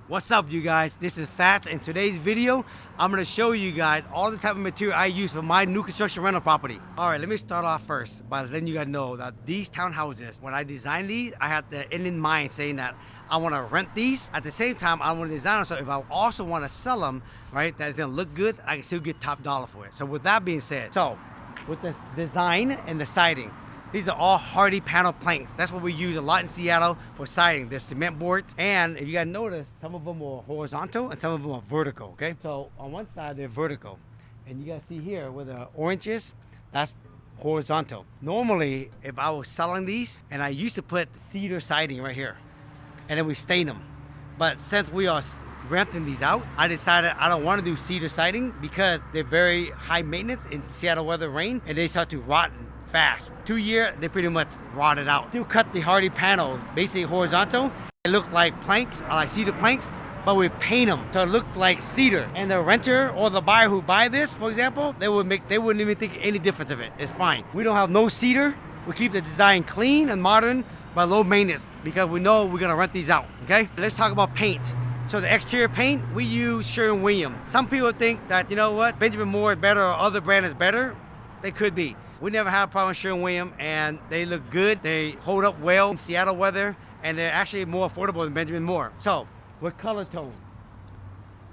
What's up, you guys? This is Fats. In today's video, I'm gonna show you guys all the type of material I use for my new construction rental property. All right, let me start off first by letting you guys know that these townhouses, when I designed these, I had the end in mind saying that I wanna rent these. At the same time, I wanna design them so if I also wanna sell them, right, that it's gonna look good, I can still get top dollar for it. So with that being said, with the design and the siding, these are all Hardie panel planks. That's what we use a lot in Seattle for siding. They're cement boards. And if you guys notice, some of them are horizontal and some of them are vertical, okay? So on one side, they're vertical. And you guys see here where the orange is, that's horizontal. Normally, if I was selling these, and I used to put cedar siding right here, and then we stain them. But since we are renting these out, I decided I don't want to do cedar siding because they're very high maintenance in Seattle weather, rain, and they start to rot fast. 2 years, they pretty much rotted out. Still cut the Hardie panel, basically horizontal. It looks like planks, like cedar planks, but we paint them to look like cedar. And the renter or the buyer who buy this, for example, they wouldn't even think any difference of it. It's fine. We don't have no cedar. We keep the design clean and modern, but low maintenance because we know we're gonna rent these out, okay? Let's talk about paint. So the exterior paint, we use Sherwin-Williams. Some people think that, you know what, Benjamin Moore is better or other brand is better. They could be. We never had a problem with Sherwin-Williams, and they look good. They hold up well in Seattle weather, and they're actually more affordable than Benjamin Moore. So, with color tone,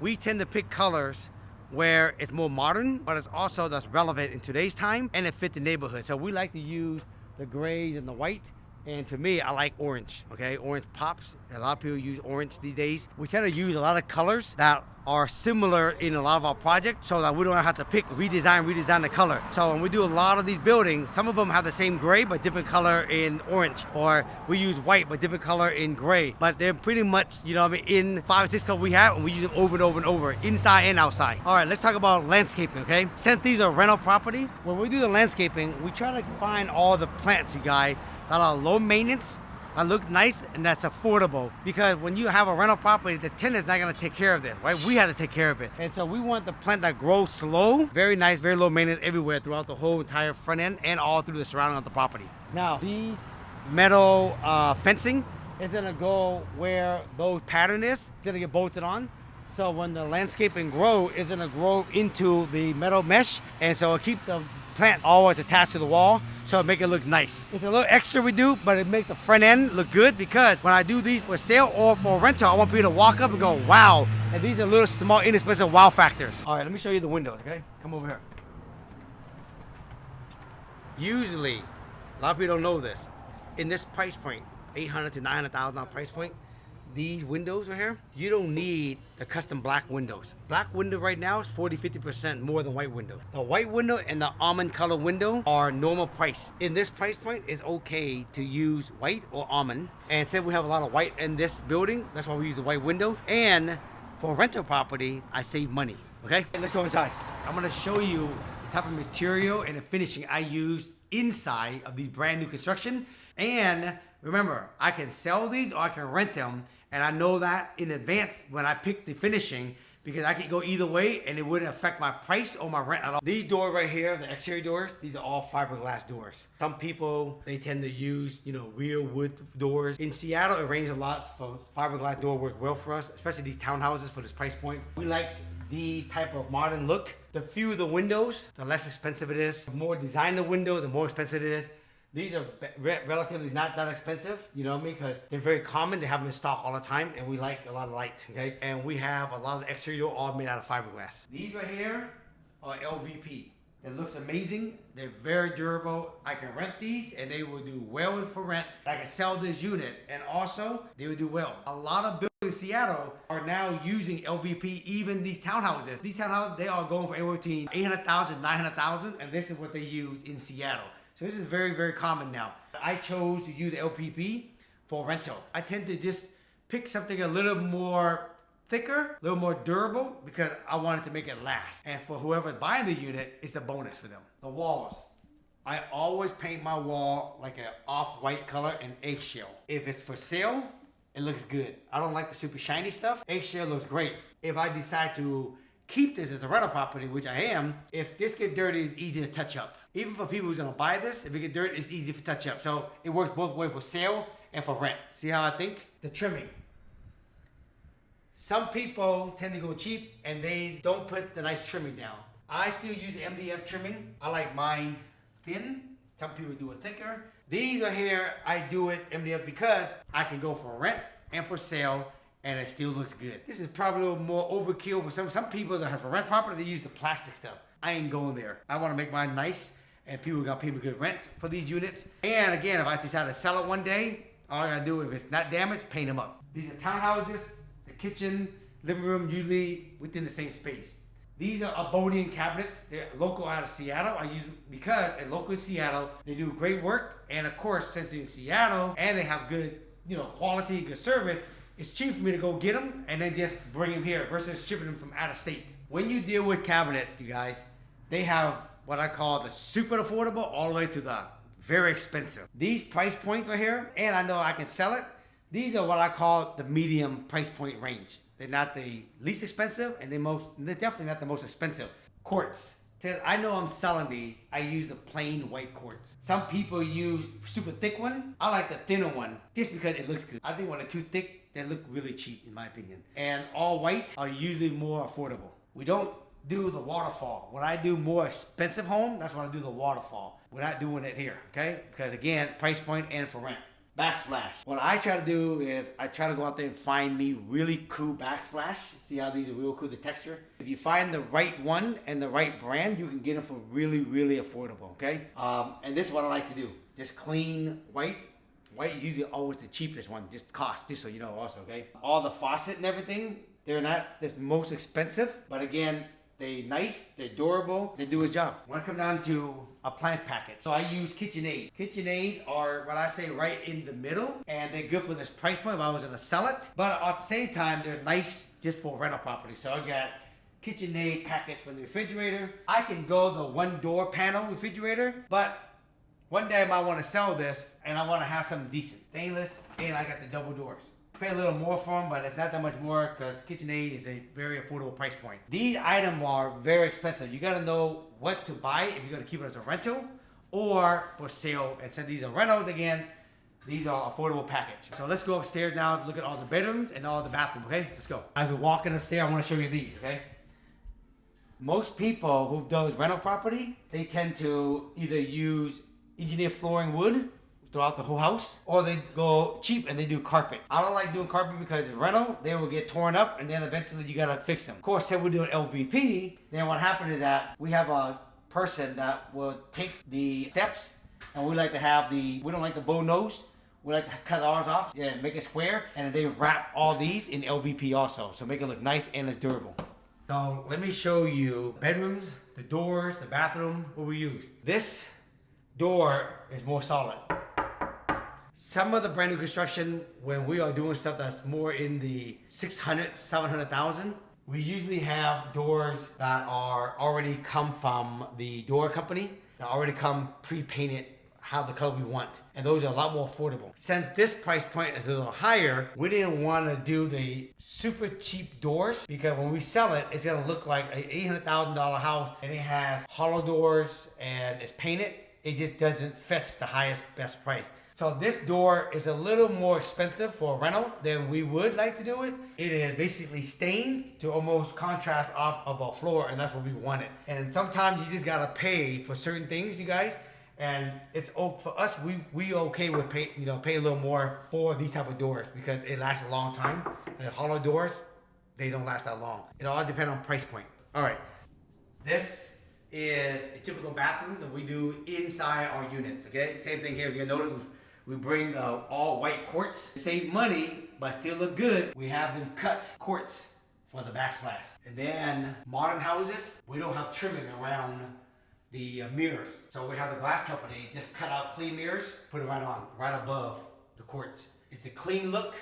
we tend to pick colors where it's more modern, but it's also that's relevant in today's time, and it fits the neighborhood. So we like to use the grays and the white. And to me, I like orange, okay? Orange pops. A lot of people use orange these days. We try to use a lot of colors that are similar in a lot of our projects so that we don't have to redesign the color. So when we do a lot of these buildings, some of them have the same gray but different color in orange, or we use white but different color in gray. But they're pretty much, you know what I mean, in 5 or 6 colors we have, and we use them over and over and over, inside and outside. All right, let's talk about landscaping, okay? Since these are rental property, when we do the landscaping, we try to find all the plants, you guys, that are low maintenance, that look nice, and that's affordable. Because when you have a rental property, the tenant's not gonna take care of this, right? We have to take care of it. And so we want the plant that grows slow, very nice, very low maintenance everywhere throughout the whole entire front end and all through the surrounding of the property. Now, these metal fencing is gonna go where those pattern is. It's gonna get bolted on. So when the landscaping grow, it's gonna grow into the metal mesh, and so it'll keep the plant always attached to the wall, so it make it look nice. It's a little extra we do, but it makes the front end look good because when I do these for sale or for rental, I want people to walk up and go, wow. And these are little small, inexpensive wow factors. All right, let me show you the windows, okay? Come over here. Usually, a lot of people don't know this. In this price point, $800,000 to $900,000 price point, these windows right here, you don't need the custom black windows. Black window right now is 40-50% more than white window. The white window and the almond color window are normal price. In this price point, it's okay to use white or almond. And since we have a lot of white in this building, that's why we use the white windows. And for rental property, I save money, okay? Let's go inside. I'm gonna show you the type of material and the finishing I use inside of these brand new construction. And remember, I can sell these or I can rent them. And I know that in advance when I pick the finishing because I could go either way and it wouldn't affect my price or my rent at all. These doors right here, the exterior doors, these are all fiberglass doors. Some people, they tend to use, you know, real wood doors. In Seattle, it rains a lot, so fiberglass door works well for us, especially these townhouses for this price point. We like these type of modern look. The fewer the windows, the less expensive it is. The more design the window, the more expensive it is. These are relatively not that expensive, you know what I mean? Because they're very common. They have them in stock all the time, and we like a lot of light, okay? And we have a lot of the exterior all made out of fiberglass. These right here are LVP. It looks amazing. They're very durable. I can rent these, and they will do well for rent. I can sell this unit, and also, they will do well. A lot of buildings in Seattle are now using LVP, even these townhouses. These townhouses, they are going for anywhere between $800,000, $900,000, and this is what they use in Seattle. So this is very, very common now. I chose to use LVP for rental. I tend to just pick something a little more thicker, a little more durable because I wanted to make it last. And for whoever's buying the unit, it's a bonus for them. The walls. I always paint my wall like an off-white color and eggshell. If it's for sale, it looks good. I don't like the super shiny stuff. Eggshell looks great. If I decide to keep this as a rental property, which I am, if this gets dirty, it's easy to touch up. Even for people who's gonna buy this, if it get dirty, it's easy to touch up. So it works both ways for sale and for rent. See how I think? The trimming. Some people tend to go cheap and they don't put the nice trimming down. I still use the MDF trimming. I like mine thin. Some people do it thicker. These are here, I do it MDF because I can go for rent and for sale and it still looks good. This is probably a little more overkill for some people that have a rent property, they use the plastic stuff. I ain't going there. I want to make mine nice and people are gonna pay me good rent for these units. And again, if I decide to sell it one day, all I gotta do, if it's not damaged, paint them up. These are townhouses, the kitchen, living room, usually within the same space. These are Abodian cabinets. They're local out of Seattle. I use them because they're local in Seattle. They do great work. And of course, since they're in Seattle and they have good, quality, good service, it's cheap for me to go get them and then just bring them here versus shipping them from out of state. When you deal with cabinets, you guys, they have what I call the super affordable all the way to the very expensive. These price points right here, and I know I can sell it, these are what I call the medium price point range. They're not the least expensive, and they're definitely not the most expensive. Quartz. Since I know I'm selling these, I use the plain white quartz. Some people use super thick one. I like the thinner one just because it looks good. I think when they're too thick, they look really cheap in my opinion. And all white are usually more affordable. We don't do the waterfall. When I do more expensive home, that's when I do the waterfall. We're not doing it here, okay? Because again, price point and for rent. Backsplash. What I try to do is I try to go out there and find me really cool backsplash. See how these are real cool, the texture? If you find the right one and the right brand, you can get them for really, really affordable, okay? And this is what I like to do. Just clean white. White is usually always the cheapest one, just cost, just so you know also, okay? All the faucet and everything, they're not the most expensive, but again, they're nice, they're durable, they do its job. When I come down to appliance package, so I use KitchenAid. KitchenAid are what I say right in the middle, and they're good for this price point if I was gonna sell it. But at the same time, they're nice just for rental property. So I got KitchenAid package for the refrigerator. I can go the one door panel refrigerator, but one day I might want to sell this, and I want to have something decent. Stainless, and I got the double doors. Pay a little more for them, but it's not that much more because KitchenAid is a very affordable price point. These items are very expensive. You gotta know what to buy if you're gonna keep it as a rental or for sale. And since these are rentals again, these are affordable package. So let's go upstairs now to look at all the bedrooms and all the bathrooms, okay? Let's go. I've been walking upstairs, I wanna show you these, okay? Most people who does rental property, they tend to either use engineered flooring wood throughout the whole house, or they go cheap and they do carpet. I don't like doing carpet because it's rental, they will get torn up and then eventually you gotta fix them. Of course, if we're doing LVP, then what happened is that we have a person that will take the steps and we like to have we don't like the bow nose, we like to cut ours off and make it square, and they wrap all these in LVP also, so make it look nice and it's durable. So let me show you bedrooms, the doors, the bathroom, what we use. This door is more solid. Some of the brand new construction, when we are doing stuff that's more in the 600, 700,000, we usually have doors that are already come from the door company, that already come pre-painted, how the color we want. And those are a lot more affordable. Since this price point is a little higher, we didn't want to do the super cheap doors because when we sell it, it's gonna look like an $800,000 house and it has hollow doors and it's painted. It just doesn't fetch the highest, best price. So this door is a little more expensive for a rental than we would like to do it. It is basically stained to almost contrast off of a floor, and that's what we wanted. And sometimes you just gotta pay for certain things, you guys. And it's for us, we okay with pay a little more for these type of doors because it lasts a long time. The hollow doors, they don't last that long. It all depends on price point. All right, this is a typical bathroom that we do inside our units. Okay, same thing here. If you notice, we bring all white quartz. Save money, but still look good. We have them cut quartz for the backsplash. And then modern houses, we don't have trimming around the mirrors. So we have the glass company just cut out clean mirrors, put it right on, right above the quartz. It's a clean look,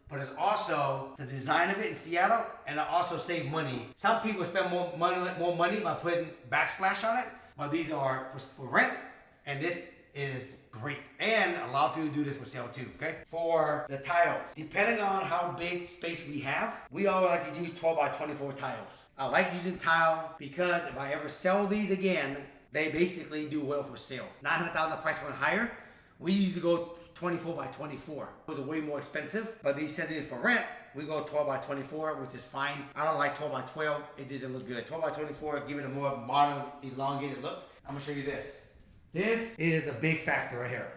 but it's also the design of it in Seattle, and it also save money. Some people spend more money by putting backsplash on it, but these are for rent, and this is great. And a lot of people do this for sale too, okay? For the tiles, depending on how big space we have, we always like to use 12 by 24 tiles. I like using tile because if I ever sell these again, they basically do well for sale. 900,000 price point higher. We usually go 24 by 24. Those are way more expensive, but these send it for rent. We go 12 by 24, which is fine. I don't like 12 by 12. It doesn't look good. 12 by 24, give it a more modern, elongated look. I'm gonna show you this. This is a big factor right here.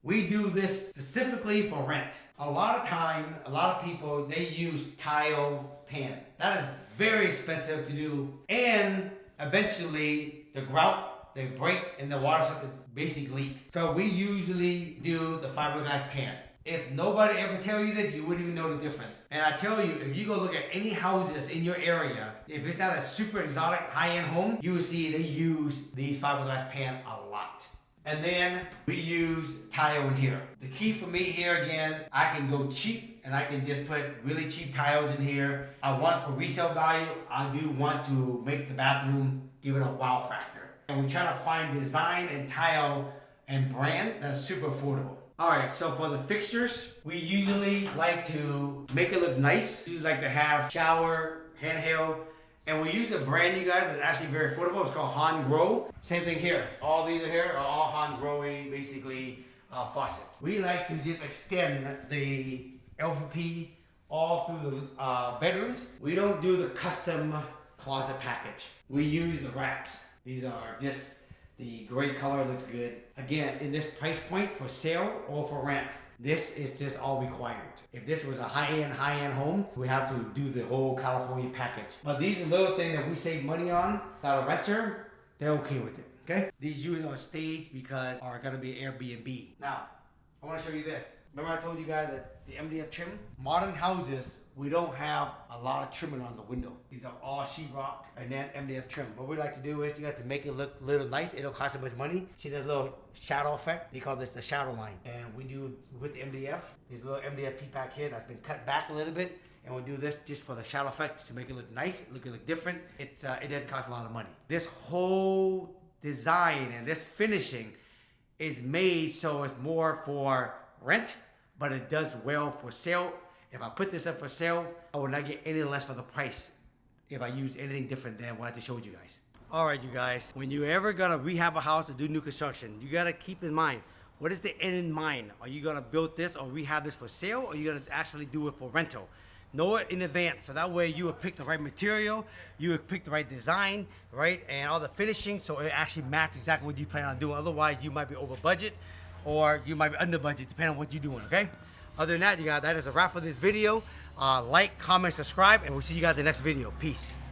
We do this specifically for rent. A lot of time, a lot of people, they use tile pan. That is very expensive to do. And eventually the grout, they break and the water starts to basically leak. So we usually do the fiberglass pan. If nobody ever tell you this, you wouldn't even know the difference. And I tell you, if you go look at any houses in your area, if it's not a super exotic high-end home, you will see they use these fiberglass pan a lot. And then we use tile in here. The key for me here again, I can go cheap and I can just put really cheap tiles in here. I want for resale value, I do want to make the bathroom, give it a wow factor. And we try to find design and tile and brand that's super affordable. All right, so for the fixtures, we usually like to make it look nice. We like to have shower, handheld, and we use a brand, you guys, that's actually very affordable. It's called Han Grow. Same thing here. All these are here are all Han Growy, basically, faucet. We like to just extend the LVP all through the bedrooms. We don't do the custom closet package. We use the racks. These are just, the gray color looks good. Again, in this price point for sale or for rent, this is just all required. If this was a high-end home, we have to do the whole California package. But these are little things that we save money on, that a renter, they're okay with it, okay? These units are staged because are gonna be Airbnb. Now, I wanna show you this. Remember I told you guys that the MDF trim? Modern houses, we don't have a lot of trimming on the window. These are all sheetrock and then MDF trim. What we like to do is you have to make it look a little nice. It don't cost so much money. See this little shadow effect? They call this the shadow line. And we do with the MDF, these little MDF P-pack here that's been cut back a little bit. And we do this just for the shadow effect to make it look nice, look different. It doesn't cost a lot of money. This whole design and this finishing is made so it's more for rent, but it does well for sale. If I put this up for sale, I will not get any less for the price if I use anything different than what I just showed you guys. All right, you guys, when you're ever gonna rehab a house or do new construction, you gotta keep in mind, what is the end in mind? Are you gonna build this or rehab this for sale, or are you gonna actually do it for rental? Know it in advance, so that way you will pick the right material, you will pick the right design, right, and all the finishing, so it actually matches exactly what you plan on doing. Otherwise, you might be over budget, or you might be under budget, depending on what you're doing, okay? Other than that, you guys, that is a wrap for this video. Like, comment, subscribe, and we'll see you guys in the next video. Peace.